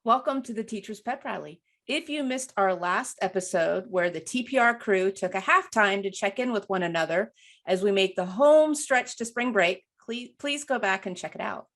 Welcome to the Teacher's Pep Rally. If you missed our last episode where the TPR crew took a halftime to check in with one another as we make the home stretch to spring break, please go back and check it out.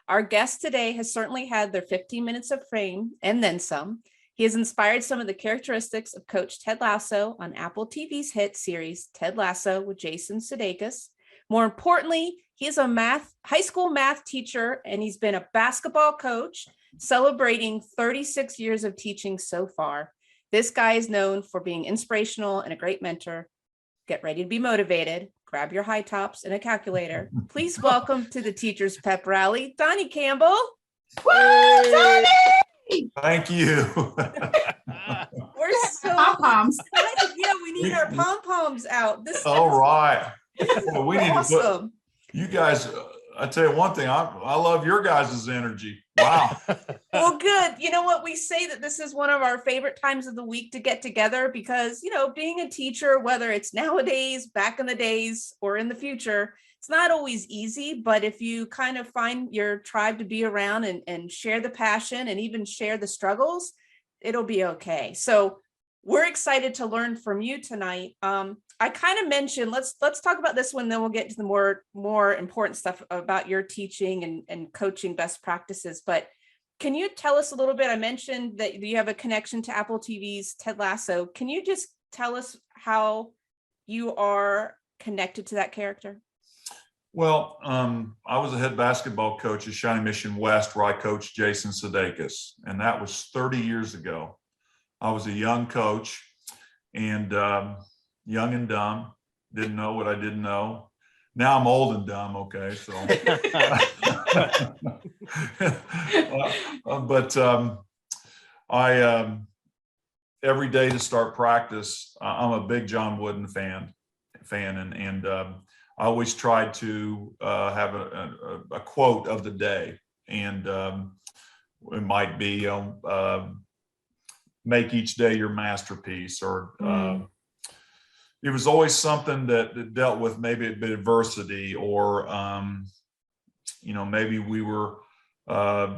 Our guest today has certainly had their 15 minutes of fame and then some. He has inspired some of the characteristics of Coach Ted Lasso on Apple TV's hit series, Ted Lasso with Jason Sudeikis. More importantly, he is a high school math teacher, and he's been a basketball coach, celebrating 36 years of teaching so far. This guy is known for being inspirational and a great mentor. Get ready to be motivated. Grab your high tops and a calculator. Please welcome to the Teacher's Pep Rally, Donnie Campbell. Woo, Donnie! Thank you. We're so pom-poms. yeah, we need our pom-poms out. All right. Well, we need awesome. to put you guys. I tell you one thing, I love your guys' energy. Wow. Well, good. You know what? We say that this is one of our favorite times of the week to get together because, being a teacher, whether it's nowadays, back in the days, or in the future, it's not always easy. But if you kind of find your tribe to be around and share the passion and even share the struggles, it'll be okay. So we're excited to learn from you tonight. I kind of mentioned, let's talk about this one, then we'll get to the more important stuff about your teaching and coaching best practices. But can you tell us a little bit? I mentioned that you have a connection to Apple TV's Ted Lasso. Can you just tell us how you are connected to that character? Well, I was a head basketball coach at Shawnee Mission West, where I coached Jason Sudeikis, and that was 30 years ago. I was a young coach and young and dumb, didn't know what I didn't know. Now I'm old and dumb, okay, so. But I, every day to start practice, I'm a big John Wooden fan, and I always tried to have a quote of the day, and it might be, make each day your masterpiece, or it was always something that dealt with maybe a bit of adversity, or maybe we were I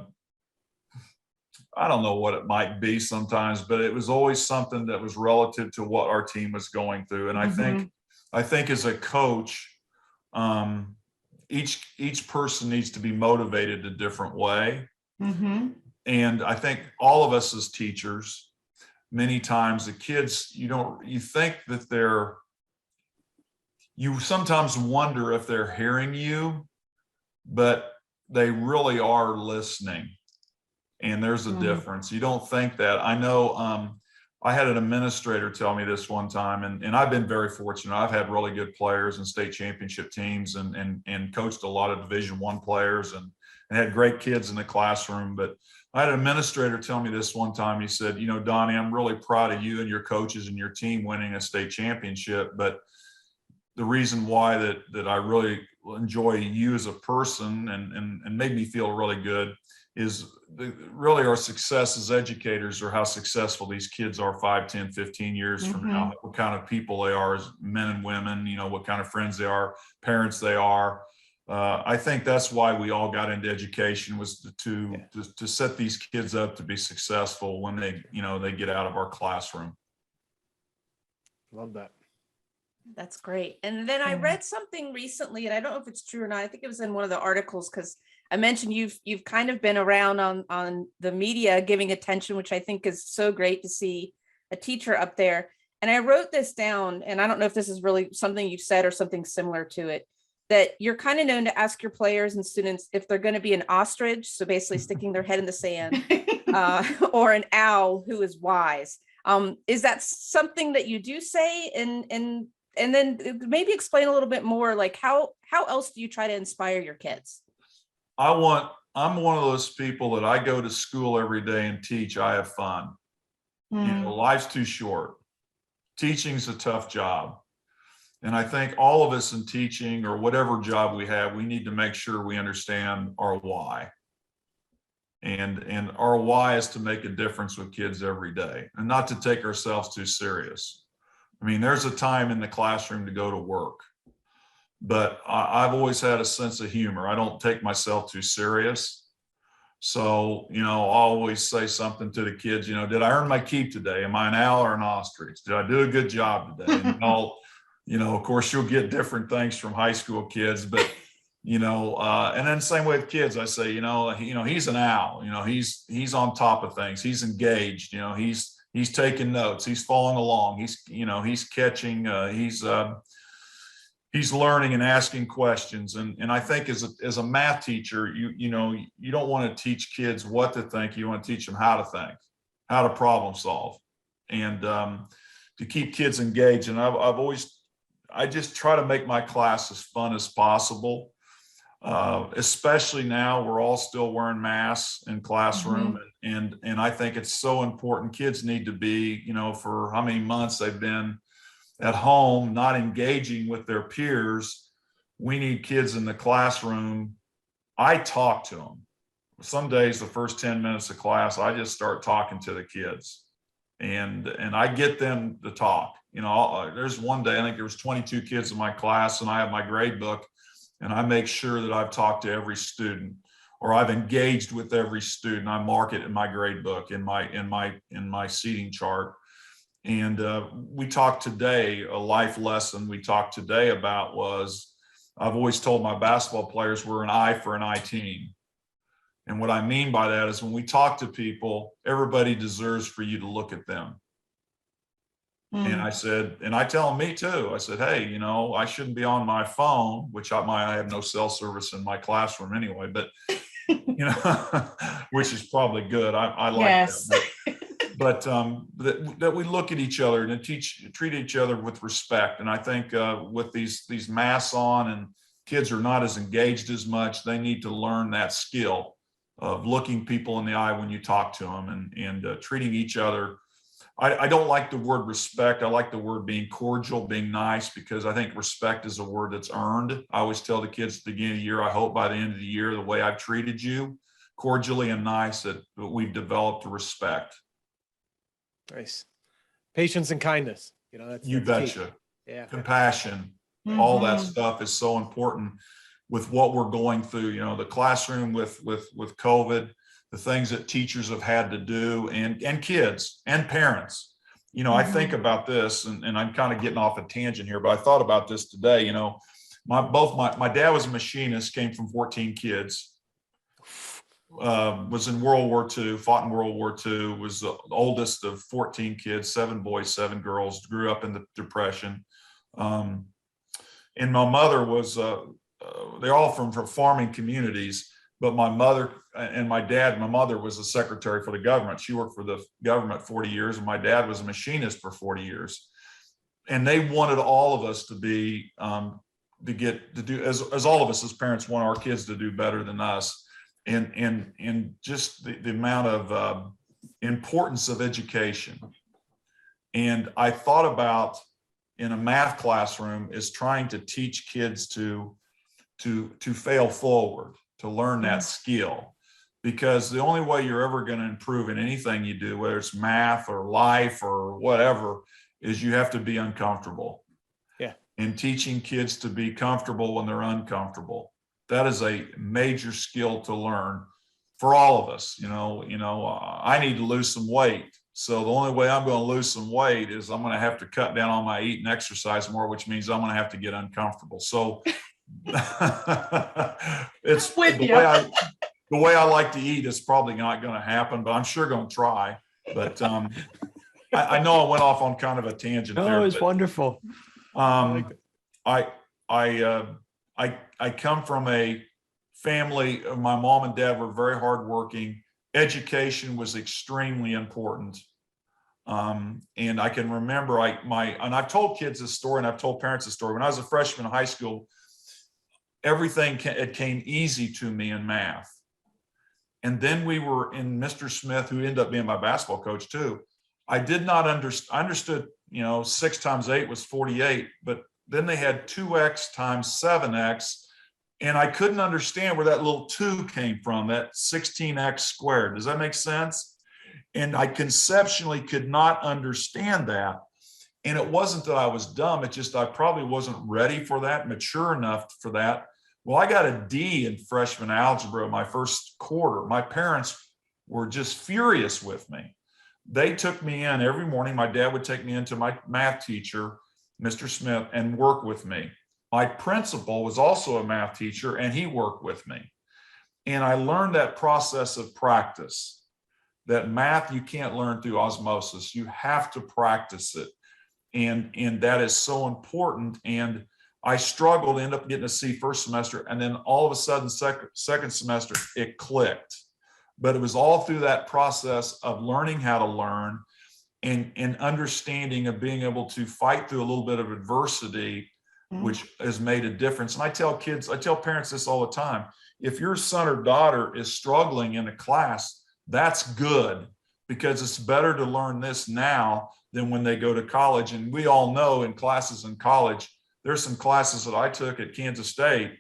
don't know what it might be sometimes, but it was always something that was relative to what our team was going through. And I think as a coach, each person needs to be motivated a different way. And I think all of us as teachers, many times the kids, you think that you sometimes wonder if they're hearing you, but they really are listening. And there's a difference. You don't think that. I know I had an administrator tell me this one time, and I've been very fortunate. I've had really good players and state championship teams, and coached a lot of Division I players, and had great kids in the classroom. But I had an administrator tell me this one time. He said, Donnie, I'm really proud of you and your coaches and your team winning a state championship. But the reason why that I really enjoy you as a person and made me feel really good is really our success as educators, or how successful these kids are 5, 10, 15 years from now, what kind of people they are as men and women, what kind of friends they are, parents they are. I think that's why we all got into education, was to set these kids up to be successful when they get out of our classroom. Love that. That's great. And then I read something recently, and I don't know if it's true or not. I think it was in one of the articles, because I mentioned you've kind of been around on the media giving attention, which I think is so great to see a teacher up there. And I wrote this down, and I don't know if this is really something you said or something similar to it, that you're kind of known to ask your players and students if they're going to be an ostrich, so basically sticking their head in the sand, or an owl who is wise. Is that something that you do say? And then maybe explain a little bit more, like how else do you try to inspire your kids? I'm one of those people that I go to school every day and teach. I have fun. Life's too short. Teaching's a tough job. And I think all of us in teaching, or whatever job we have, we need to make sure we understand our why. And our why is to make a difference with kids every day, and not to take ourselves too serious. I mean, there's a time in the classroom to go to work, but I've always had a sense of humor. I don't take myself too serious. So, I'll always say something to the kids, did I earn my keep today? Am I an owl or an ostrich? Did I do a good job today? And of course you'll get different things from high school kids, but and then same way with kids, I say, he's an owl, he's on top of things. He's engaged, he's taking notes, he's following along. He's catching, he's learning and asking questions. And I think as a math teacher, you don't want to teach kids what to think. You want to teach them how to think, how to problem solve, and to keep kids engaged. And I just try to make my class as fun as possible. Especially now we're all still wearing masks in classroom, and I think it's so important. Kids need to be, for how many months they've been at home, not engaging with their peers. We need kids in the classroom. I talk to them. Some days, the first 10 minutes of class, I just start talking to the kids, and I get them to talk. There's one day, I think there was 22 kids in my class, and I have my grade book, and I make sure that I've talked to every student, or I've engaged with every student. I mark it in my grade book, in my seating chart. And we talked today, a life lesson we talked today about was, I've always told my basketball players, we're an eye for an eye team. And what I mean by that is when we talk to people, everybody deserves for you to look at them. And I said, and I tell them, me too. I said, hey, I shouldn't be on my phone, which I have no cell service in my classroom anyway, but, which is probably good. I like that. But that we look at each other and treat each other with respect. And I think with these masks on and kids are not as engaged as much, they need to learn that skill of looking people in the eye when you talk to them, and treating each other. I don't like the word respect. I like the word being cordial, being nice, because I think respect is a word that's earned. I always tell the kids at the beginning of the year, I hope by the end of the year, the way I've treated you, cordially and nice, that we've developed a respect. Nice. Patience and kindness. That's betcha. Key. Yeah. Compassion. All that stuff is so important with what we're going through. The classroom with COVID, the things that teachers have had to do, and kids and parents. I think about this, and I'm kind of getting off a tangent here, but I thought about this today. My dad was a machinist, came from 14 kids, was in World War II, fought in World War II, was the oldest of 14 kids, 7 boys, 7 girls, grew up in the Depression. And my mother was, they're all from farming communities. But my mother and my mother was a secretary for the government. She worked for the government 40 years, and my dad was a machinist for 40 years. And they wanted all of us to be, to do, as all of us as parents want our kids to do better than us. And just the amount of importance of education. And I thought about, in a math classroom, is trying to teach kids to fail forward, to learn that skill, because the only way you're ever going to improve in anything you do, whether it's math or life or whatever, is you have to be uncomfortable. Yeah. And teaching kids to be comfortable when they're uncomfortable, that is a major skill to learn for all of us. I need to lose some weight. So the only way I'm going to lose some weight is I'm going to have to cut down on my eat and exercise more, which means I'm going to have to get uncomfortable. So it's the way I like to eat is probably not going to happen, but I'm sure going to try. But I know I went off on kind of a tangent there. Oh, it's wonderful. I come from a family. My mom and dad were very hardworking. Education was extremely important. And I can remember and I've told kids this story, and I've told parents this story. When I was a freshman in high school, everything came easy to me in math. And then we were in Mr. Smith, who ended up being my basketball coach too. I did not understand. I understood, 6 times 8 was 48, but then they had 2x times 7x. And I couldn't understand where that little 2 came from, that 16x squared. Does that make sense? And I conceptually could not understand that. And it wasn't that I was dumb. It's just I probably wasn't ready for that, mature enough for that Well, I got a D in freshman algebra my first quarter. My parents were just furious with me. They took me in every morning. My dad would take me into my math teacher, Mr. Smith, and work with me. My principal was also a math teacher, and he worked with me. And I learned that process of practice, that math you can't learn through osmosis. You have to practice it. And that is so important. And I struggled, ended up getting a C first semester, and then all of a sudden, second semester, it clicked. But it was all through that process of learning how to learn and understanding of being able to fight through a little bit of adversity, which has made a difference. And I tell parents this all the time. If your son or daughter is struggling in a class, that's good, because it's better to learn this now than when they go to college. And we all know in classes in college, there's some classes that I took at Kansas State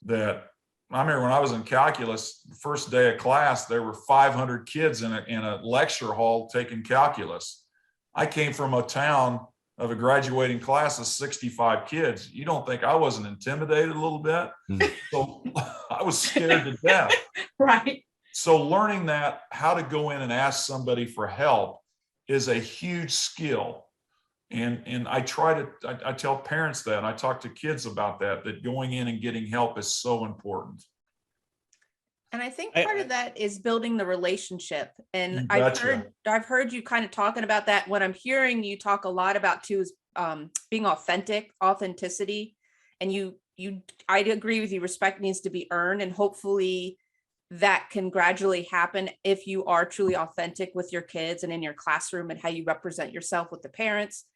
that I remember when I was in calculus, the first day of class, there were 500 kids in a lecture hall taking calculus. I came from a town of a graduating class of 65 kids. You don't think I wasn't intimidated a little bit? So I was scared to death. Right. So learning that, how to go in and ask somebody for help, is a huge skill. And I tell parents that, and I talk to kids about that going in and getting help is so important. And I think part of that is building the relationship. And You I've heard you kind of talking about that. What I'm hearing you talk a lot about too is being authenticity. And I'd agree with you, respect needs to be earned, and hopefully that can gradually happen if you are truly authentic with your kids and in your classroom and how you represent yourself with the parents.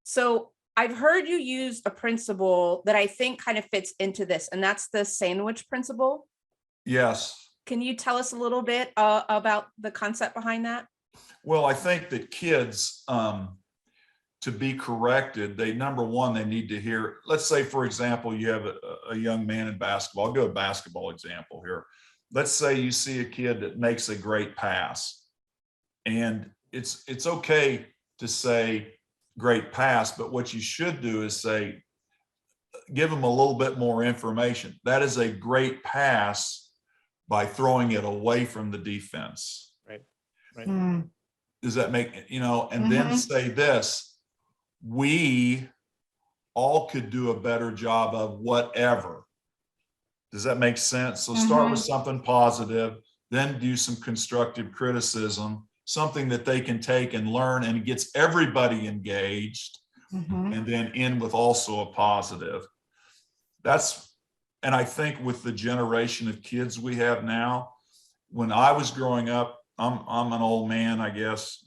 So I've heard you use a principle that I think kind of fits into this, and that's the sandwich principle. Yes. Can you tell us a little bit about the concept behind that? Well, I think that kids, to be corrected, number one, they need to hear, let's say, for example, you have a young man in basketball. I'll go a basketball example here. Let's say you see a kid that makes a great pass, and it's okay to say great pass, but what you should do is say, give them a little bit more information. That is a great pass by throwing it away from the defense. Right. Does that make, and then say this, we all could do a better job of whatever. Does that make sense? So start with something positive, then do some constructive criticism, something that they can take and learn, and it gets everybody engaged, and then end with also a positive. And I think with the generation of kids we have now, when I was growing up, I'm an old man, I guess,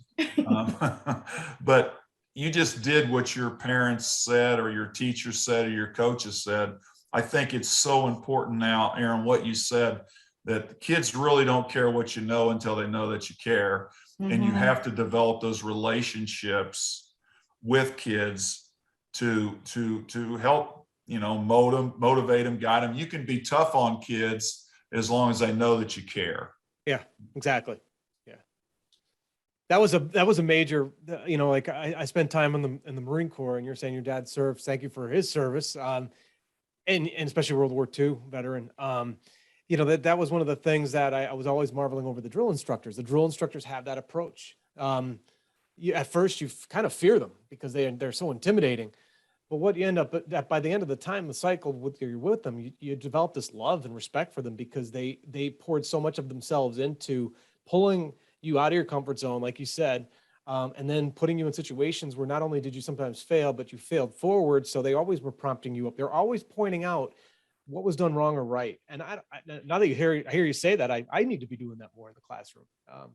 but you just did what your parents said, or your teacher said, or your coaches said. I think it's so important now, Aaron, what you said, that kids really don't care what you know until they know that you care. And you have to develop those relationships with kids to help, motivate them, guide them. You can be tough on kids as long as they know that you care. Yeah, exactly. Yeah. That was a major, like I spent time in the Marine Corps, and you're saying your dad served. Thank you for his service. And especially World War II veteran. That was one of the things that I was always marveling over the drill instructors. The drill instructors have that approach. At first you kind of fear them because they're so intimidating, but what you end up at by the end of the time, the cycle you're with them, you develop this love and respect for them, because they poured so much of themselves into pulling you out of your comfort zone, like you said, and then putting you in situations where not only did you sometimes fail, but you failed forward. So they always were prompting you up. They're always pointing out what was done wrong or right. And now that I hear you say that, I need to be doing that more in the classroom.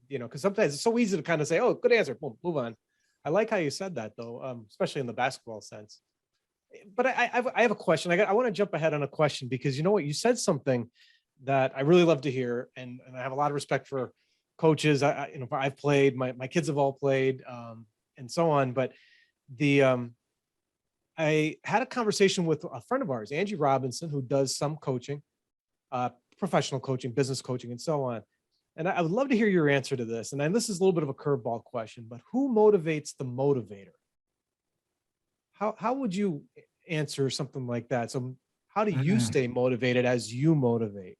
Because sometimes it's so easy to kind of say, oh, good answer, boom, move on. I like how you said that, though, especially in the basketball sense. But I have a question. I want to jump ahead on a question, because you know what, you said something that I really love to hear, and I have a lot of respect for coaches. I've played, my kids have all played, and so on. But I had a conversation with a friend of ours, Angie Robinson, who does some coaching, professional coaching, business coaching, and so on. And I would love to hear your answer to this. And then this is a little bit of a curveball question, but who motivates the motivator? How would you answer something like that? So How do you stay motivated as you motivate?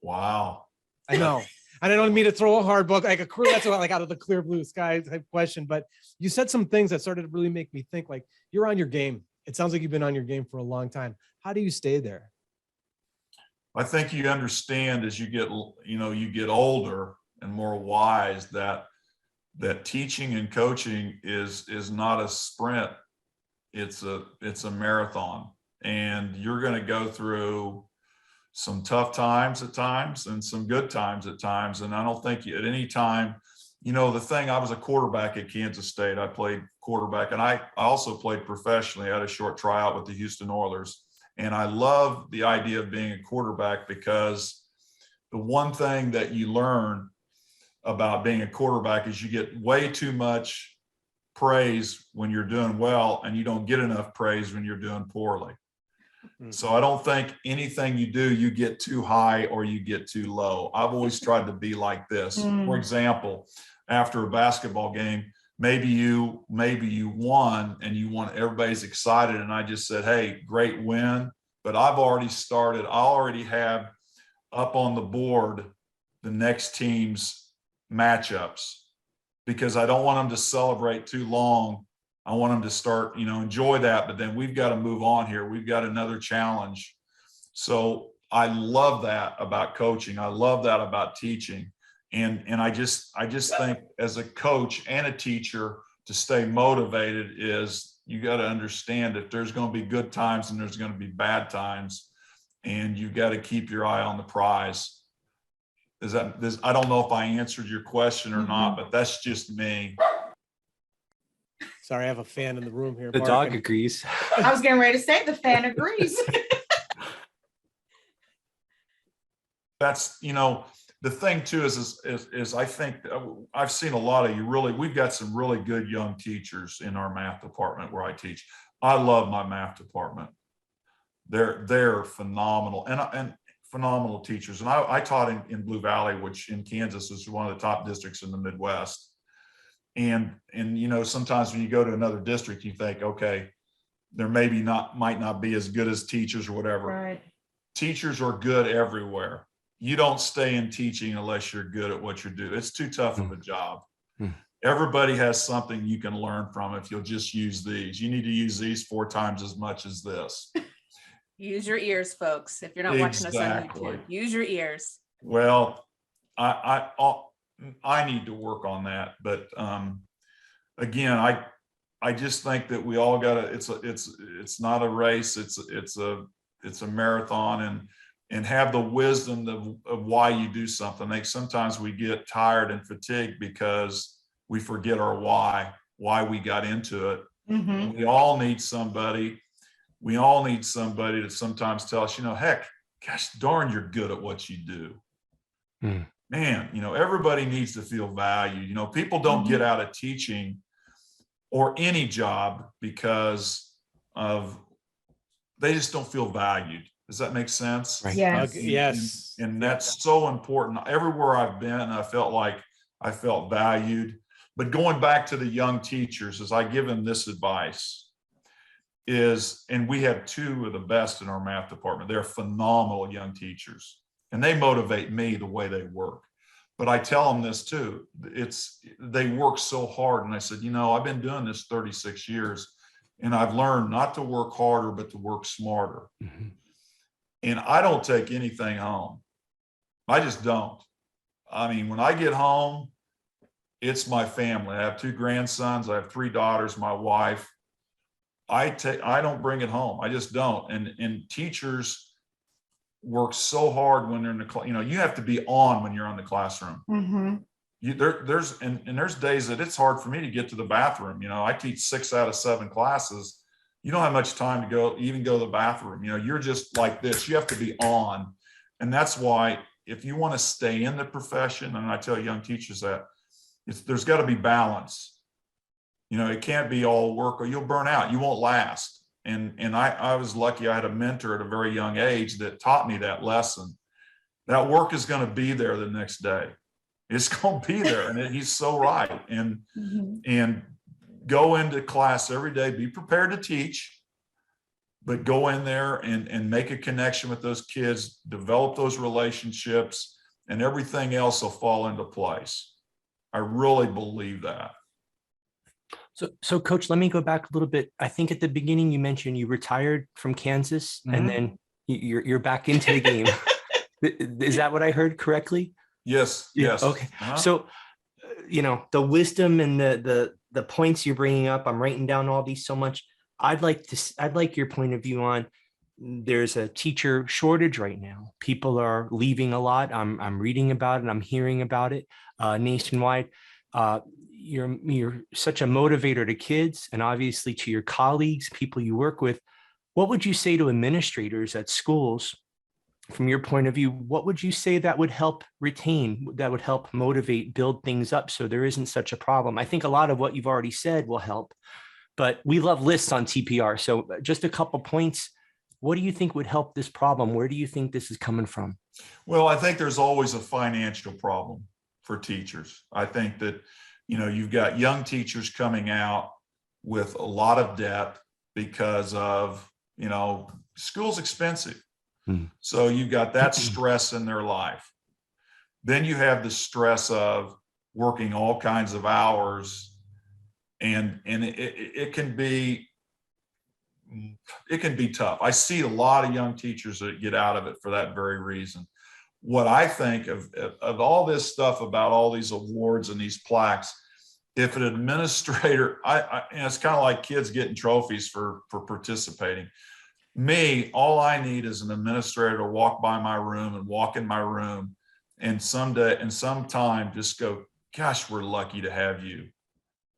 Wow. I know. And I don't mean to throw a hard book, like a crew, that's like out of the clear blue sky type question, but you said some things that started to really make me think, like, you're on your game. It sounds like you've been on your game for a long time. How do you stay there? I think you understand as you get older and more wise that teaching and coaching is not a sprint. It's a marathon, and you're going to go through some tough times at times and some good times at times. And I don't think at any time, the thing, I was a quarterback at Kansas State. I played quarterback, and I also played professionally. I had a short tryout with the Houston Oilers. And I love the idea of being a quarterback, because the one thing that you learn about being a quarterback is you get way too much praise when you're doing well, and you don't get enough praise when you're doing poorly. So I don't think anything you do, you get too high or you get too low. I've always tried to be like this. For example, after a basketball game, maybe you won and you want, everybody's excited, and I just said, hey, great win, but I already have up on the board the next team's matchups, because I don't want them to celebrate too long. I want them to start, enjoy that, but then we've got to move on here. We've got another challenge. So I love that about coaching. I love that about teaching. And I just think as a coach and a teacher, to stay motivated is you got to understand that there's going to be good times and there's going to be bad times, and you got to keep your eye on the prize. I don't know if I answered your question or not, but that's just me. Sorry, I have a fan in the room here. The dog agrees. I was getting ready to say the fan agrees. That's, the thing too is I think I've seen a lot of we've got some really good young teachers in our math department where I teach. I love my math department. They're phenomenal and phenomenal teachers. And I taught in Blue Valley, which in Kansas is one of the top districts in the Midwest. And sometimes when you go to another district, you think, okay, there might not be as good as teachers or whatever. Right. Teachers are good everywhere. You don't stay in teaching unless you're good at what you do. It's too tough of a job. Everybody has something you can learn from if you'll just use these. You need to use these 4 times as much as this. Use your ears, folks. If you're not watching us on YouTube, use your ears. Well, I need to work on that, but again, I just think that we all got to. It's not a race. It's a marathon, and have the wisdom of why you do something. Like sometimes we get tired and fatigued because we forget our why we got into it. We all need somebody. We all need somebody to sometimes tell us, heck, gosh darn, you're good at what you do. Man, everybody needs to feel valued. People don't get out of teaching or any job because they just don't feel valued. Does that make sense? Right. Yes. Yes. And that's so important. Everywhere I've been, I felt like I felt valued. But going back to the young teachers, as I give them this advice, and we have 2 of the best in our math department. They're phenomenal young teachers, and they motivate me the way they work. But I tell them this too. They work so hard. And I said, I've been doing this 36 years, and I've learned not to work harder, but to work smarter. And I don't take anything home. I just don't. I mean, when I get home, it's my family. I have 2 grandsons. I have 3 daughters, my wife. I don't bring it home. I just don't. And teachers work so hard when they're in the class. You have to be on when you're in the classroom. There's days that it's hard for me to get to the bathroom. I teach 6 out of 7 classes. You don't have much time to go to the bathroom. You're just like this. You have to be on. And that's why if you want to stay in the profession, and I tell young teachers that, there's got to be balance. It can't be all work or you'll burn out. You won't last. And I was lucky. I had a mentor at a very young age that taught me that lesson. That work is going to be there the next day. It's going to be there. And he's so right. And go into class every day, be prepared to teach, but go in there and make a connection with those kids, develop those relationships, and everything else will fall into place. I really believe that. So Coach, let me go back a little bit. I think at the beginning you mentioned you retired from Kansas and then you're back into the game. Is that what I heard correctly? Yes. Yes. Okay. So, the wisdom and the points you're bringing up, I'm writing down all these so much. I'd like your point of view on, there's a teacher shortage right now. People are leaving a lot. I'm reading about it. I'm hearing about it nationwide. You're such a motivator to kids and obviously to your colleagues, people you work with. What would you say to administrators at schools? From your point of view, what would you say that would help retain, that would help motivate, build things up so there isn't such a problem? I think a lot of what you've already said will help, but we love lists on TPR. So just a couple points. What do you think would help this problem? Where do you think this is coming from? Well, I think there's always a financial problem for teachers. I think that, you've got young teachers coming out with a lot of debt because of, school's expensive. So you've got that stress in their life. Then you have the stress of working all kinds of hours, and it can be tough. I see a lot of young teachers that get out of it for that very reason. What I think of all this stuff about all these awards and these plaques, if an administrator, and it's kind of like kids getting trophies for participating. Me, all I need is an administrator to walk by my room and walk in my room and sometime just go, gosh, we're lucky to have you.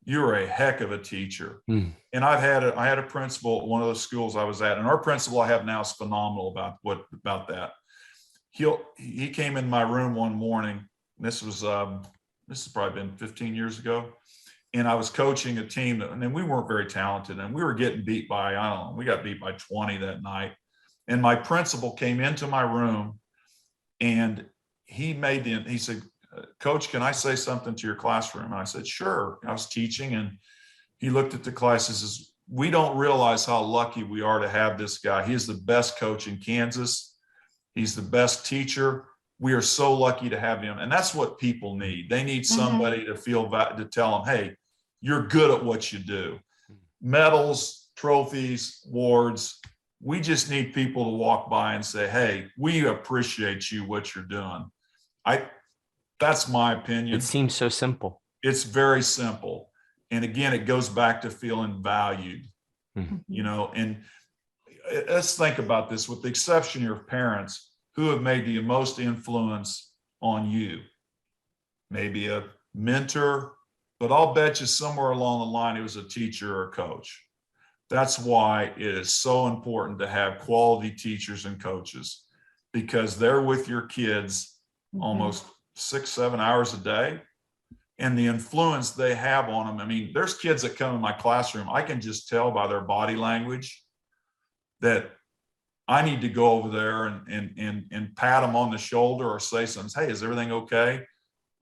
You're a heck of a teacher. And I had a principal at one of the schools I was at, and our principal I have now is phenomenal about that. He came in my room one morning. This has probably been 15 years ago. And I was coaching a team and we weren't very talented and we were getting beat by, we got beat by 20 that night. And my principal came into my room and he said, Coach, can I say something to your classroom? And I said, sure. I was teaching and he looked at the class and says, we don't realize how lucky we are to have this guy. He is the best coach in Kansas. He's the best teacher. We are so lucky to have him. And that's what people need. They need somebody to to tell them, hey, you're good at what you do. Medals, trophies, awards. We just need people to walk by and say, hey, we appreciate you, what you're doing. That's my opinion. It seems so simple. It's very simple. And again, it goes back to feeling valued, and let's think about this with the exception of your parents who have made the most influence on you, maybe a mentor, but I'll bet you somewhere along the line, it was a teacher or a coach. That's why it is so important to have quality teachers and coaches because they're with your kids almost 6-7 hours a day. And the influence they have on them. I mean, there's kids that come in my classroom. I can just tell by their body language that I need to go over there and pat them on the shoulder or say something. Hey, is everything okay?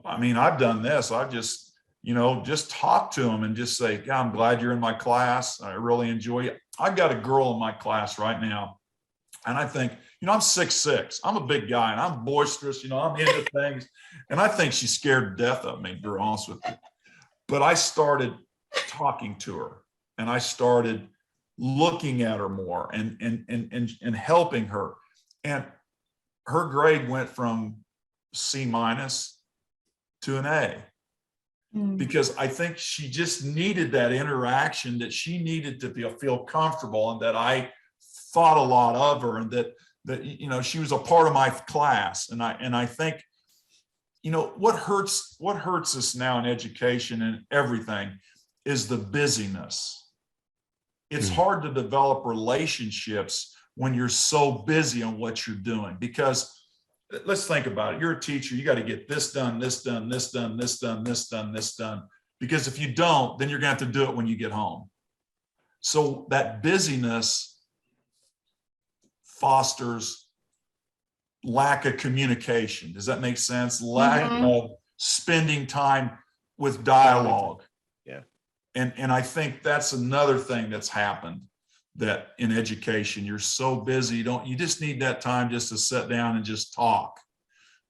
I mean, I've done this. I've just talk to them and just say, God, I'm glad you're in my class. I really enjoy it. I've got a girl in my class right now. And I think, I'm 6'6". I'm a big guy and I'm boisterous. I'm into things. And I think she's scared to death of me, to be honest with you. But I started talking to her and I started looking at her more and helping her. And her grade went from C- to an A. Because I think she just needed that interaction, that she needed to feel comfortable, and that I thought a lot of her, and that she was a part of my class. And I think, what hurts us now in education and everything is the busyness. It's hard to develop relationships when you're so busy on what you're doing, because let's think about it. You're a teacher. You got to get this done, this done, this done, this done, this done, this done. Because if you don't, then you're going to have to do it when you get home. So that busyness fosters lack of communication. Does that make sense? Lack of spending time with dialogue. Yeah. And I think that's another thing that's happened, that in education, you're so busy, you just need that time just to sit down and just talk.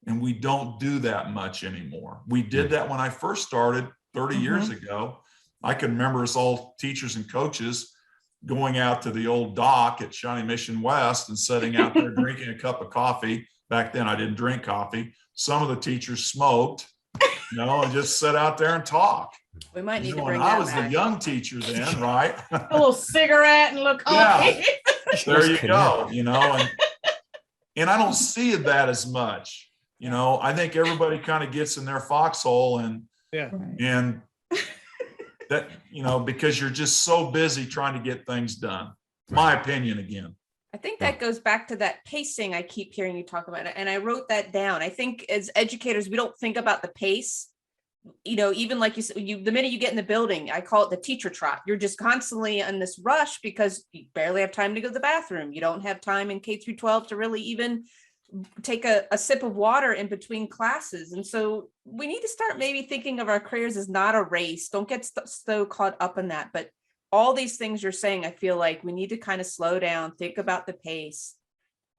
And we don't do that much anymore. We did that when I first started 30 years ago. I can remember us all teachers and coaches going out to the old dock at Shawnee Mission West and sitting out there drinking a cup of coffee. Back then I didn't drink coffee. Some of the teachers smoked, and just sit out there and talk. We might need to When bring I that was back. the young teacher then, right? A little cigarette and a little coffee. There you go, and I don't see that as much. I think everybody kind of gets in their foxhole and that, because you're just so busy trying to get things done. My opinion again. I think that goes back to that pacing I keep hearing you talk about, and I wrote that down. I think as educators, we don't think about the pace. Even like you said, the minute you get in the building, I call it the teacher trot. You're just constantly in this rush because you barely have time to go to the bathroom. You don't have time in K through 12 to really even take a sip of water in between classes. And so we need to start maybe thinking of our careers as not a race. Don't get so caught up in that. But all these things you're saying, I feel like we need to kind of slow down, think about the pace.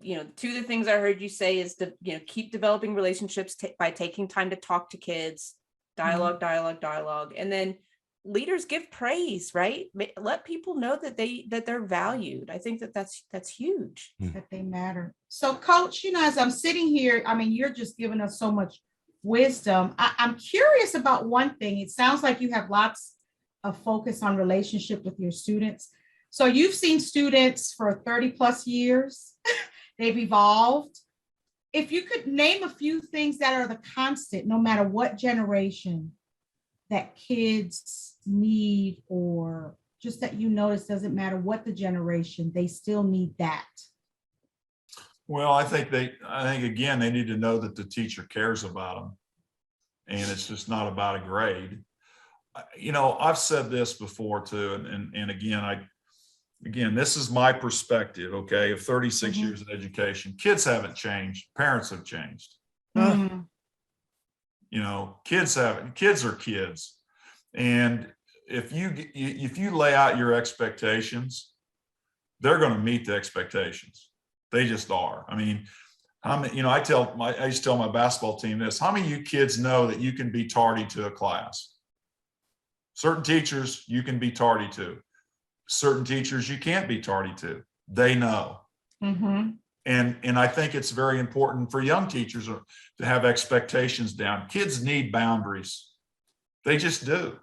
Two of the things I heard you say is to, keep developing relationships by taking time to talk to kids, dialogue. And then leaders give praise, right? Let people know that they're valued. I think that's huge. That they matter. So Coach, as I'm sitting here, you're just giving us so much wisdom. I'm curious about one thing. It sounds like you have lots of focus on relationship with your students. So you've seen students for 30 plus years. They've evolved. If you could name a few things that are the constant, no matter what generation, that kids need, or just that notice, doesn't matter what the generation, they still need that. Well, I think again, they need to know that the teacher cares about them, and it's just not about a grade. I've said this before too, and again, this is my perspective, okay, of 36 years in education. Kids haven't changed, parents have changed. Kids haven't. Kids are kids, and if you lay out your expectations, they're going to meet the expectations. They just are. I used to tell my basketball team this: how many of you kids know that you can be tardy to a class? Certain teachers you can be tardy to. Certain teachers you can't be tardy to. They know. And I think it's very important for young teachers to have expectations down. Kids need boundaries. They just do.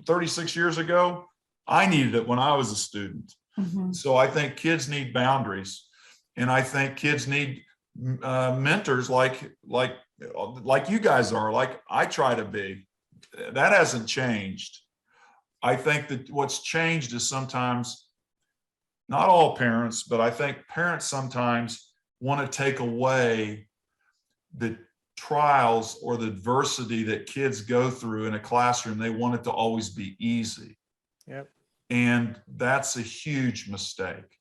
36 years ago, I needed it when I was a student. So I think kids need boundaries, and I think kids need mentors like you guys are, like I try to be. That hasn't changed. I think that what's changed is sometimes, not all parents, but I think parents sometimes want to take away the trials or the adversity that kids go through in a classroom. They want it to always be easy. Yep. And that's a huge mistake,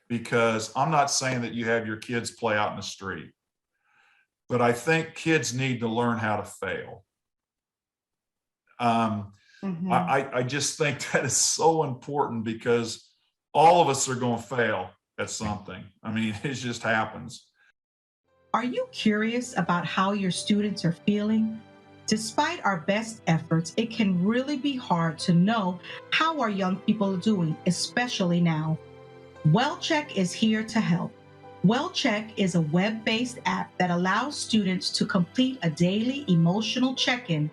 because I'm not saying that you have your kids play out in the street, but I think kids need to learn how to fail. I just think that is so important, because all of us are going to fail at something. It just happens. Are you curious about how your students are feeling? Despite our best efforts, it can really be hard to know how our young people are doing, especially now. WellCheck is here to help. WellCheck is a web-based app that allows students to complete a daily emotional check-in.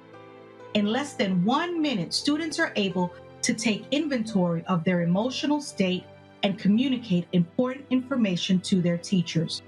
In less than 1 minute, students are able to take inventory of their emotional state and communicate important information to their teachers.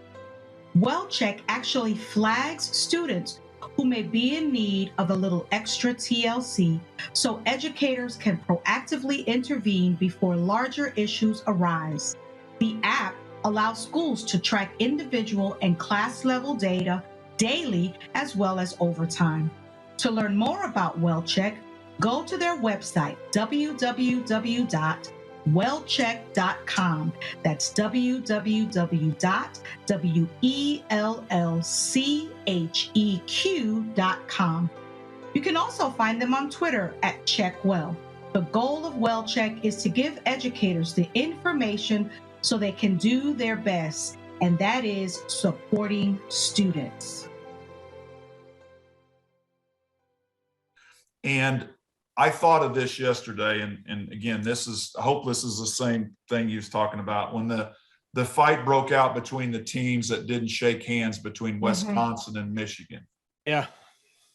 WellCheck actually flags students who may be in need of a little extra TLC, so educators can proactively intervene before larger issues arise. The app allows schools to track individual and class level data daily as well as over time. To learn more about WellCheck, go to their website, www.wellcheck.com. That's www.wellcheq.com. You can also find them on Twitter @CheckWell. The goal of Well Check is to give educators the information so they can do their best, and that is supporting students. And I thought of this yesterday, and again, I hope this is the same thing you was talking about when the fight broke out between the teams that didn't shake hands between Wisconsin and Michigan. Yeah.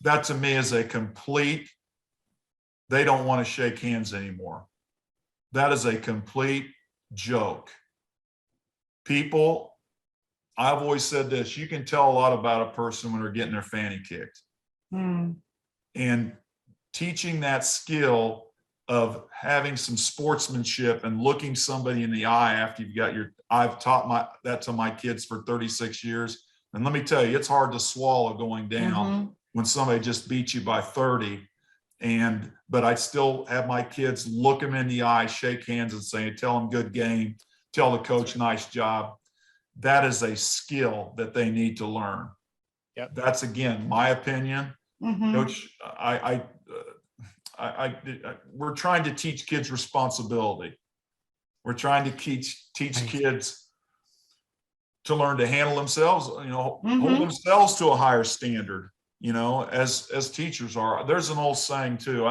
That to me is they don't want to shake hands anymore. That is a complete joke. People, I've always said this, you can tell a lot about a person when they're getting their fanny kicked. And teaching that skill of having some sportsmanship and looking somebody in the eye after you've got I've taught that to my kids for 36 years. And let me tell you, it's hard to swallow going down when somebody just beats you by 30. But I still have my kids look them in the eye, shake hands and say, tell them good game, tell the coach nice job. That is a skill that they need to learn. Yep. That's, again, my opinion. Coach, we're trying to teach kids responsibility. We're trying to teach kids to learn to handle themselves, hold themselves to a higher standard, as teachers are. There's an old saying too.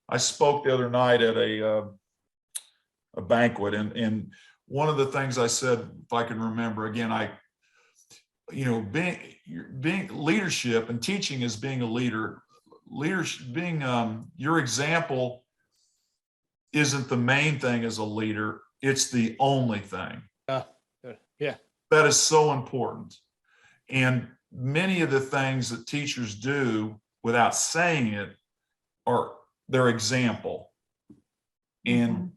I spoke the other night at a banquet, and one of the things I said, if I can remember again, being leadership and teaching is being a leader. Leadership, being your example isn't the main thing as a leader. It's the only thing. Yeah. That is so important. And many of the things that teachers do without saying it are their example. And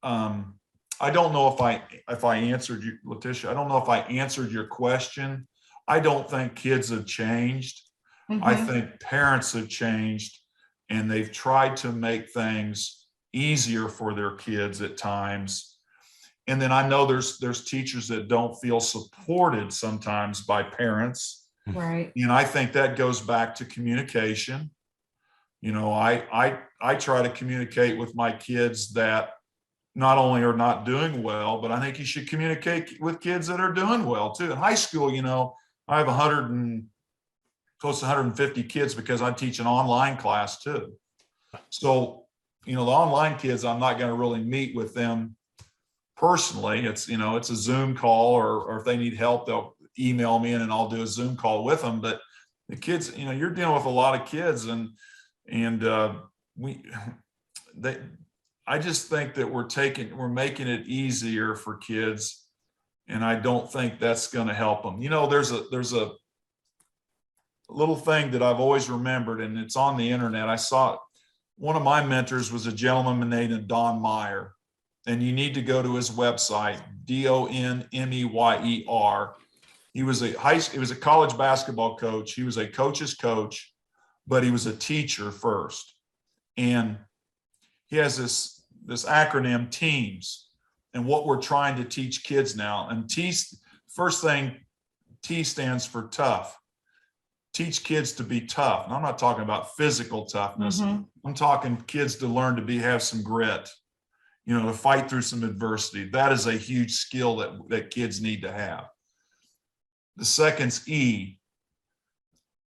I don't know if I answered you, Letitia. I don't know if I answered your question. I don't think kids have changed. I think parents have changed, and they've tried to make things easier for their kids at times. And then I know there's teachers that don't feel supported sometimes by parents. Right. And I think that goes back to communication. I try to communicate with my kids that not only are not doing well, but I think you should communicate with kids that are doing well too. In high school, I have close to 150 kids because I teach an online class too. So, the online kids, I'm not going to really meet with them personally. It's a Zoom call, or if they need help, they'll email me and I'll do a Zoom call with them. But the kids, you're dealing with a lot of kids, I just think that we're making it easier for kids, and I don't think that's going to help them. There's a little thing that I've always remembered, and it's on the internet. I saw it. One of my mentors was a gentleman named Don Meyer, and you need to go to his website, DONMEYER. He was a college basketball coach. He was a coach's coach, but he was a teacher first. And he has this acronym, TEAMS, and what we're trying to teach kids now. And first thing, T stands for tough. Teach kids to be tough. And I'm not talking about physical toughness. I'm talking kids to learn to have some grit, to fight through some adversity. That is a huge skill that kids need to have. The second's E,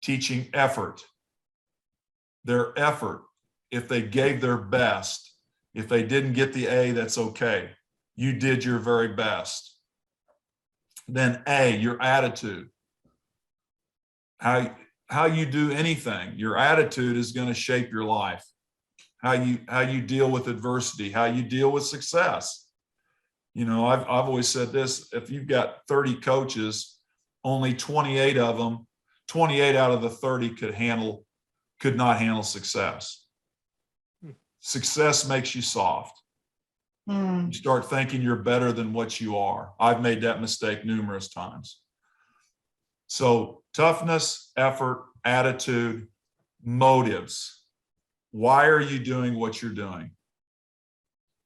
teaching effort. Their effort, if they gave their best, if they didn't get the A, that's okay. You did your very best. Then A, your attitude. How you do anything, your attitude is going to shape your life. How you deal with adversity, how you deal with success. I've always said this: if you've got 30 coaches, only 28 out of the 30 could not handle success. Success makes you soft. You start thinking you're better than what you are. I've made that mistake numerous times. So toughness, effort, attitude, motives. Why are you doing what you're doing?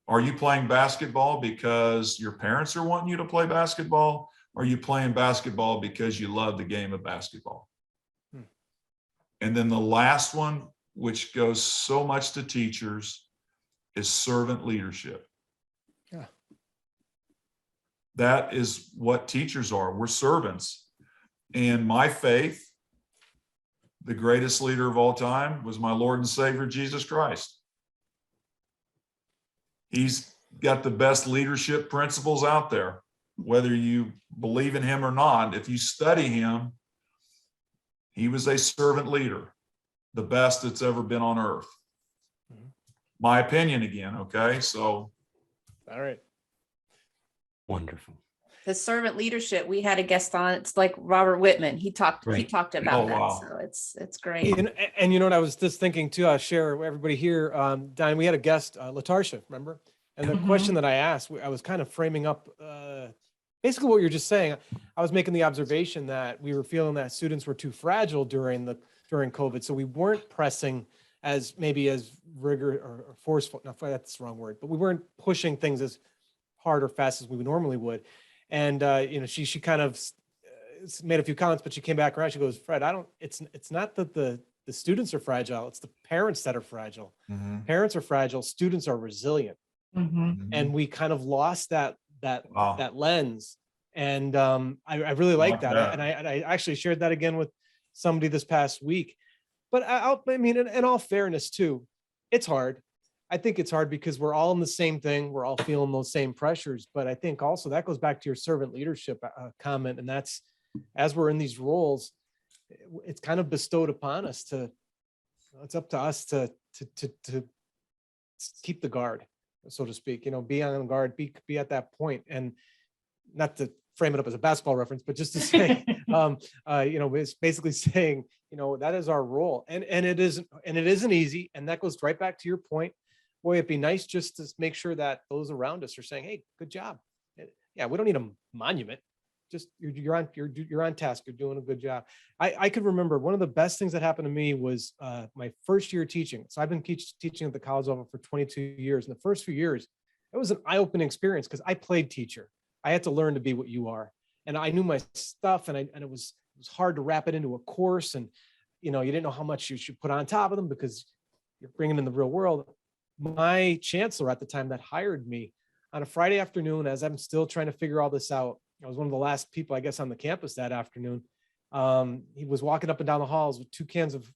Are you playing basketball because your parents are wanting you to play basketball? Or are you playing basketball because you love the game of basketball? And then the last one, which goes so much to teachers, is servant leadership. Yeah. That is what teachers are. We're servants. And my faith, the greatest leader of all time, was my Lord and Savior, Jesus Christ. He's got the best leadership principles out there, whether you believe in him or not. If you study him, he was a servant leader, the best that's ever been on earth. My opinion again, okay? So. All right. Wonderful. The servant leadership, we had a guest on, it's like Robert Whitman. He talked Right. about Oh, that. wow. So it's great. And you know what I was just thinking too, I'll share with everybody here. Don, we had a guest, Latarsha, remember? And the question that I asked, I was kind of framing up basically what you're just saying. I was making the observation that we were feeling that students were too fragile during COVID. So we weren't pressing as rigor or forceful. No, that's the wrong word, but we weren't pushing things as hard or fast as we normally would. And she kind of made a few comments, but she came back around. She goes, Fred, it's not that the students are fragile. It's the parents that are fragile. Mm-hmm. Parents are fragile. Students are resilient. And we kind of lost that lens. And I really like that. And I actually shared that again with somebody this past week. But I mean, in all fairness too, it's hard. I think it's hard because we're all in the same thing. We're all feeling those same pressures. But I think also that goes back to your servant leadership comment. And that's, as we're in these roles, it's kind of bestowed upon us it's up to us to keep the guard, so to speak, be on guard, be at that point. And not to frame it up as a basketball reference, but just to say, it's basically saying, that is our role. And it isn't easy. And that goes right back to your point. Boy, it'd be nice just to make sure that those around us are saying, hey, good job. Yeah, we don't need a monument. Just you're on task. You're doing a good job. I could remember one of the best things that happened to me was my first year teaching. So I've been teaching at the college level for 22 years. In the first few years, it was an eye-opening experience because I played teacher. I had to learn to be what you are. And I knew my stuff, and it was hard to wrap it into a course. And, you didn't know how much you should put on top of them because you're bringing in the real world. My chancellor at the time that hired me on a Friday afternoon, as I'm still trying to figure all this out, I was one of the last people, I guess, on the campus that afternoon. He was walking up and down the halls with two cans of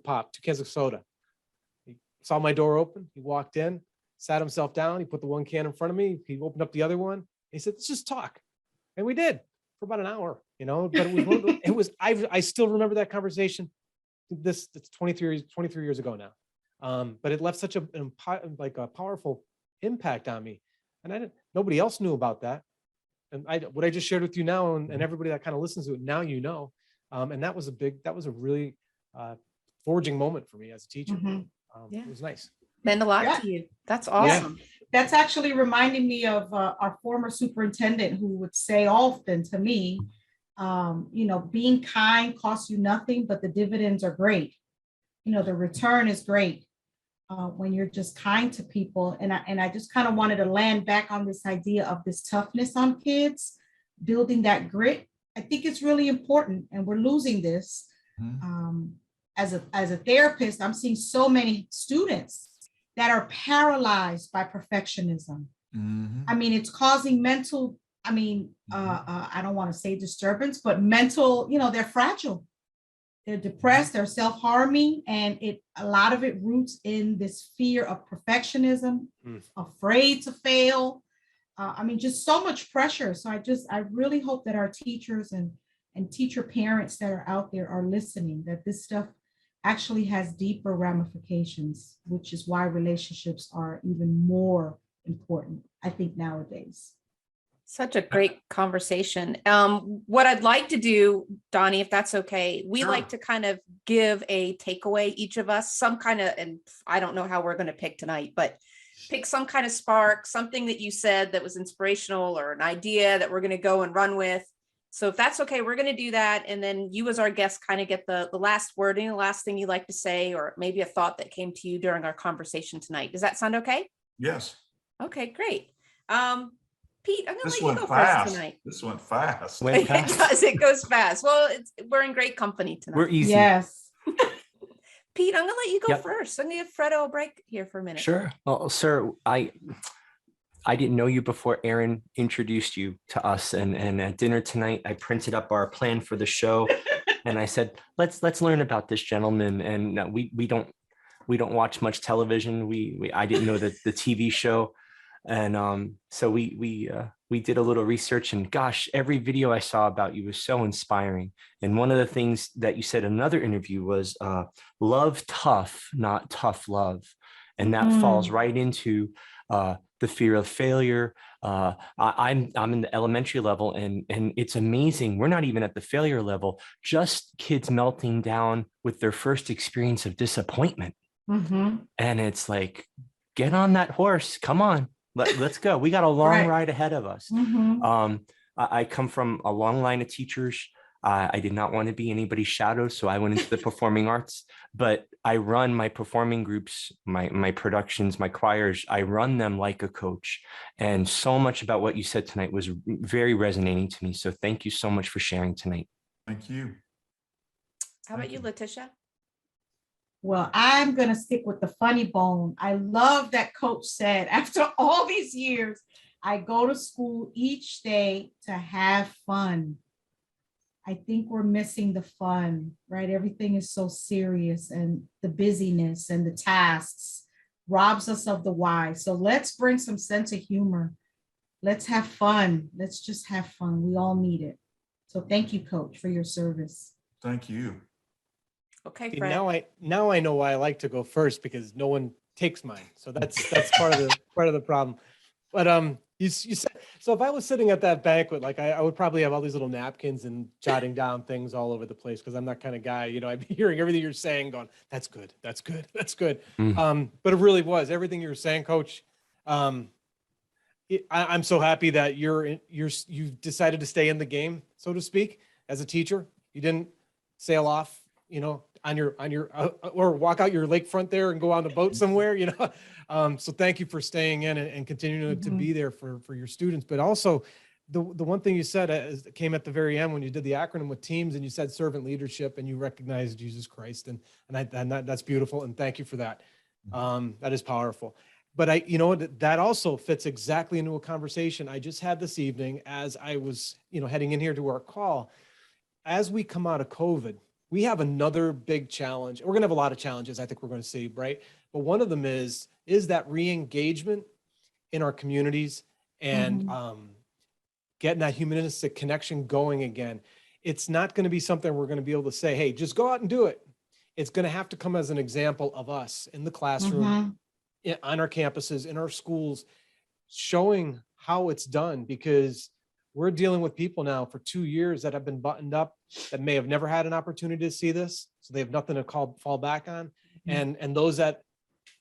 pop, 2 cans of soda. He saw my door open. He walked in, sat himself down. He put the one can in front of me. He opened up the other one. He said, let's just talk. And we did for about an hour, but it was I still remember that conversation. It's 23 years ago now. But it left such a powerful impact on me. And nobody else knew about that. And what I just shared with you now, and everybody that kind of listens to it now, and that was a really forging moment for me as a teacher. It was nice. Meant a lot to you. That's awesome. Yeah. That's actually reminding me of our former superintendent who would say often to me, being kind costs you nothing, but the dividends are great. The return is great when you're just kind to people. And I just kind of wanted to land back on this idea of this toughness on kids, building that grit. I think it's really important, and we're losing this. As a therapist, I'm seeing so many students that are paralyzed by perfectionism. I mean, it's causing mental, I don't want to say disturbance, but mental, they're fragile. They're depressed, they're self-harming, and a lot of it roots in this fear of perfectionism, afraid to fail. Just so much pressure. So I really hope that our teachers and teacher parents that are out there are listening, that this stuff actually has deeper ramifications, which is why relationships are even more important, I think, nowadays. Such a great conversation. What I'd like to do, Donnie, if that's okay, we like to kind of give a takeaway, each of us, some kind of, and I don't know how we're going to pick tonight, but pick some kind of spark, something that you said that was inspirational or an idea that we're going to go and run with. So if that's okay, we're going to do that. And then you as our guest kind of get the last wording, the last thing you'd like to say, or maybe a thought that came to you during our conversation tonight. Does that sound okay? Yes. Okay, great. Pete, I'm going to let you go fast. first tonight. This went fast. It does. It goes fast. Well, we're in great company tonight. We're easy. Yes. Pete, I'm gonna let you go Yep. first. I'm gonna give Fredo a break here for a minute. Sure. Well, sir, I didn't know you before Aaron introduced you to us, and at dinner tonight, I printed up our plan for the show, and I said, let's learn about this gentleman. And we don't watch much television. I didn't know that the TV show, and so we did a little research, and gosh, every video I saw about you was so inspiring. And one of the things that you said in another interview was love tough, not tough love, and that falls right into the fear of failure. I'm in the elementary level, and it's amazing. We're not even at the failure level. Just kids melting down with their first experience of disappointment, and it's like, get on that horse. Come on, let's go. We got a long ride ahead of us. I come from a long line of teachers. I did not want to be anybody's shadow, so I went into the performing arts. But I run my performing groups, my productions, my choirs. I run them like a coach. And so much about what you said tonight was very resonating to me. So thank you so much for sharing tonight. Thank you. How about you, Letitia? Well, I'm going to stick with the funny bone. I love that Coach said, after all these years, I go to school each day to have fun. I think we're missing the fun, right? Everything is so serious, and the busyness and the tasks robs us of the why. So let's bring some sense of humor. Let's have fun. Let's just have fun. We all need it. So thank you, Coach, for your service. Thank you. Okay, See, Fred. now I know why I like to go first, because no one takes mine. So that's part of the problem. But you said, so if I was sitting at that banquet, like I would probably have all these little napkins and jotting down things all over the place, because I'm that kind of guy. I'd be hearing everything you're saying, going, "That's good, that's good, that's good." But it really was everything you were saying, Coach. I'm so happy that you've decided to stay in the game, so to speak, as a teacher. You didn't sail off, on your or walk out your lakefront there and go on the boat somewhere, So thank you for staying in and continuing to be there for your students. But also the one thing you said came at the very end when you did the acronym with teams, and you said servant leadership, and you recognized Jesus Christ. And that's beautiful. And thank you for that. That is powerful. But that also fits exactly into a conversation I just had this evening as I was, heading in here to our call. As we come out of COVID, we have another big challenge. We're going to have a lot of challenges, I think we're going to see, right? But one of them is that re-engagement in our communities and getting that humanistic connection going again. It's not going to be something we're going to be able to say, hey, just go out and do it. It's going to have to come as an example of us in the classroom, on our campuses, in our schools, showing how it's done, because we're dealing with people now for 2 years that have been buttoned up, that may have never had an opportunity to see this. So they have nothing to fall back on. And those that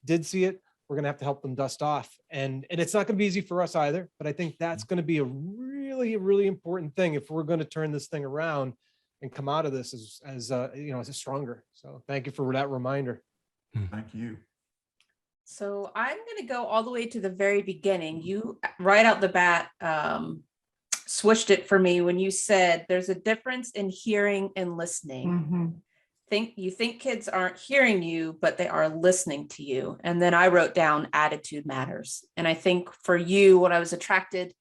did see it, we're going to have to help them dust off. And it's not going to be easy for us either, but I think that's going to be a really, really important thing if we're going to turn this thing around and come out of this as a stronger. So thank you for that reminder. Thank you. So I'm going to go all the way to the very beginning. You right out the bat swished it for me when you said there's a difference in hearing and listening. You think kids aren't hearing you, but they are listening to you. And then I wrote down attitude matters. And I think for you, what I was attracted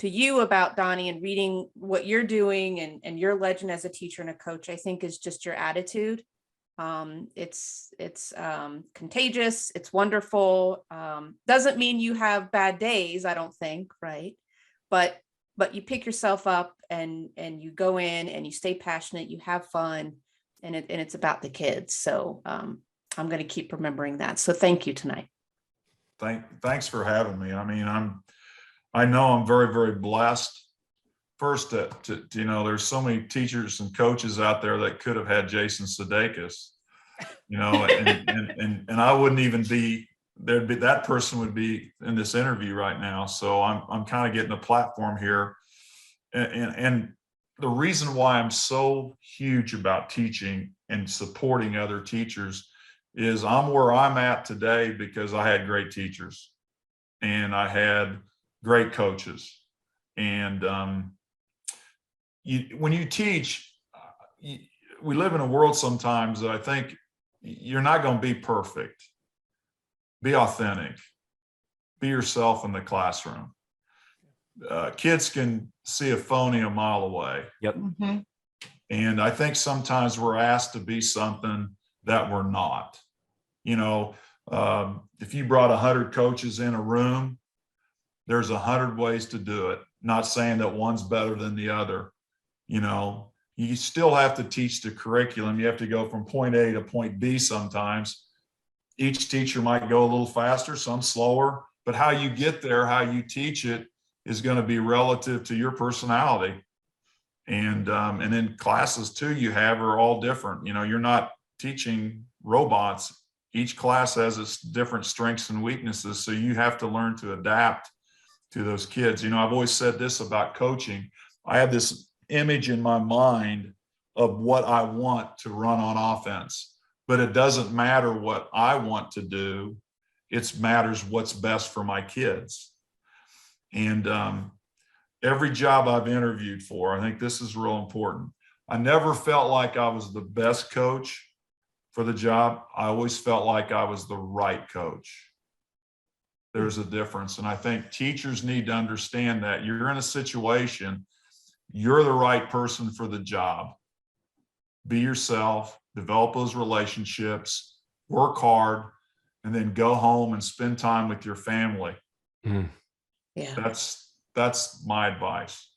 to you about, Donnie, and reading what you're doing and your legend as a teacher and a coach, I think is just your attitude. It's contagious. It's wonderful. Doesn't mean you have bad days, I don't think, right? But you pick yourself up and you go in and you stay passionate, you have fun, and it's about the kids. So I'm going to keep remembering that. So thank you tonight. Thanks for having me. I mean, I know I'm very, very blessed. First, to there's so many teachers and coaches out there that could have had Jason Sudeikis, and I wouldn't even be. That person would be in this interview right now. So I'm kind of getting a platform here, and the reason why I'm so huge about teaching and supporting other teachers is I'm where I'm at today because I had great teachers and I had great coaches. And when you teach, we live in a world sometimes that I think, you're not going to be perfect. Be authentic. Be yourself in the classroom. Kids can see a phony a mile away. Yep. And I think sometimes we're asked to be something that we're not. You know, if you brought 100 coaches in a room, there's 100 ways to do it. Not saying that one's better than the other. You know, you still have to teach the curriculum. You have to go from point A to point B sometimes. Each teacher might go a little faster, some slower, but how you get there, how you teach it is going to be relative to your personality. And then classes too you have are all different. You know, you're not teaching robots. Each class has its different strengths and weaknesses. So you have to learn to adapt to those kids. You know, I've always said this about coaching. I have this image in my mind of what I want to run on offense, but it doesn't matter what I want to do. It matters what's best for my kids. And every job I've interviewed for, I think this is real important. I never felt like I was the best coach for the job. I always felt like I was the right coach. There's a difference. And I think teachers need to understand that you're in a situation, you're the right person for the job. Be yourself, develop those relationships, work hard, and then go home and spend time with your family. Yeah. That's my advice.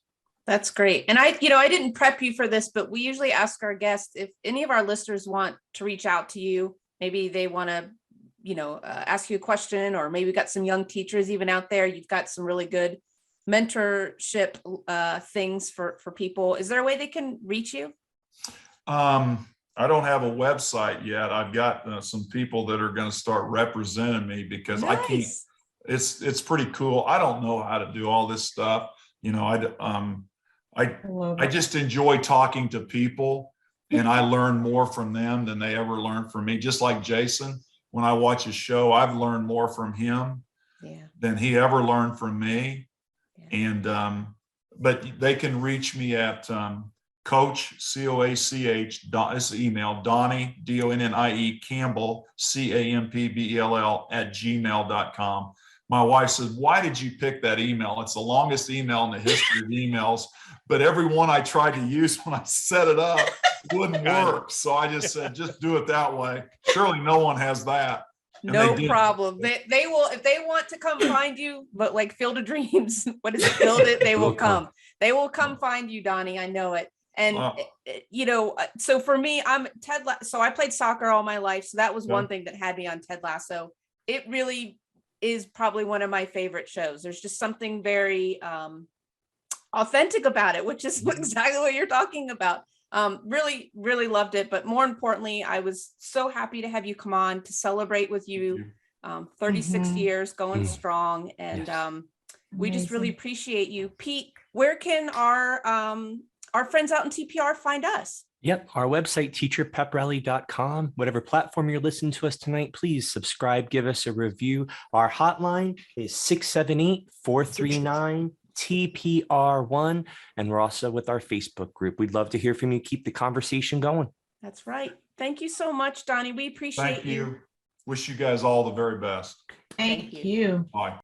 That's great. And I didn't prep you for this, but we usually ask our guests if any of our listeners want to reach out to you, maybe they want to, ask you a question, or maybe we've got some young teachers even out there. You've got some really good mentorship things for people. Is there a way they can reach you? I don't have a website yet. I've got some people that are going to start representing me because I can't. It's pretty cool. I don't know how to do all this stuff. You know, I just enjoy talking to people, and I learn more from them than they ever learn from me. Just like Jason, when I watch a show, I've learned more from him than he ever learned from me. And but they can reach me at Coach COACH. This is email Donnie DONNIE Campbell CAMPBELL @gmail.com. My wife says, "Why did you pick that email? It's the longest email in the history of emails, but every one I tried to use when I set it up wouldn't work." So I just said, just do it that way. Surely no one has that. And no problem. They will, if they want to come find you, but like Field of Dreams, what is it? Build it. They will come. They will come find you, Donnie. I know it. And, so for me, I'm Ted. So I played soccer all my life. So that was one thing that had me on Ted Lasso. It really is probably one of my favorite shows. There's just something very authentic about it, which is exactly what you're talking about. Really, really loved it. But more importantly, I was so happy to have you come on to celebrate with you. 36 years going strong. And we just really appreciate you. Pete, where can our friends out in TPR find us? Yep. Our website, teacherpeprally.com. Whatever platform you're listening to us tonight, please subscribe, give us a review. Our hotline is 678-439-TPR1. And we're also with our Facebook group. We'd love to hear from you. Keep the conversation going. That's right. Thank you so much, Donnie. We appreciate you. Wish you guys all the very best. Thank you. Bye.